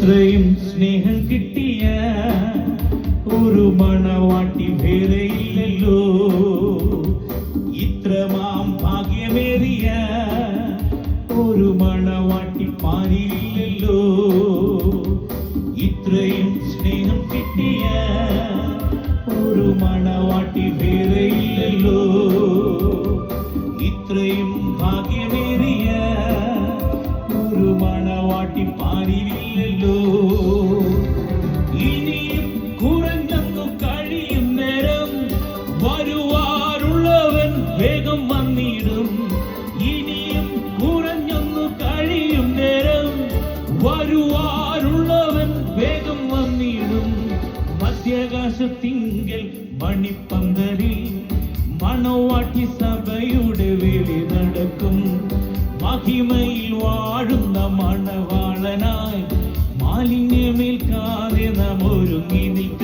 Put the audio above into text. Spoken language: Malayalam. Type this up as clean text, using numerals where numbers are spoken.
ഇത്രയും സ്നേഹം കിട്ടിയ ഒരു മണവാട്ടി വേറെയില്ലല്ലോ, ഇത്രമാം ഭാഗ്യമേറിയ ഒരു മണവാട്ടി പാരില്ലല്ലോ. ഇത്രയും സ്നേഹം കിട്ടിയ ഒരു മണവാട്ടി വേറെയില്ലല്ലോ, ഇത്രയും ഭാഗ്യമേറിയ ഒരു മണവാട്ടി പാരില്ലല്ലോ. ഇനിയും കുറഞ്ഞൊന്നു കഴിയും നേരം വരുവാനുള്ളവൻ വേഗം വന്നിടും. ഇനിയും കുറഞ്ഞൊന്നു കഴിയും നേരം വരുവാനുള്ളവൻ വേഗം വന്നിടും. മധ്യാകാശത്തിങ്കൽ മണിപ്പന്തലിൽ മണവാട്ടി സഭയുടെ വേലി നടക്കും. മഹിമയിൽ വാഴുന്ന മണവാളനായി മാലിന്യമേൽക്കാതെ നാം ഒരുങ്ങി നിൽക്ക.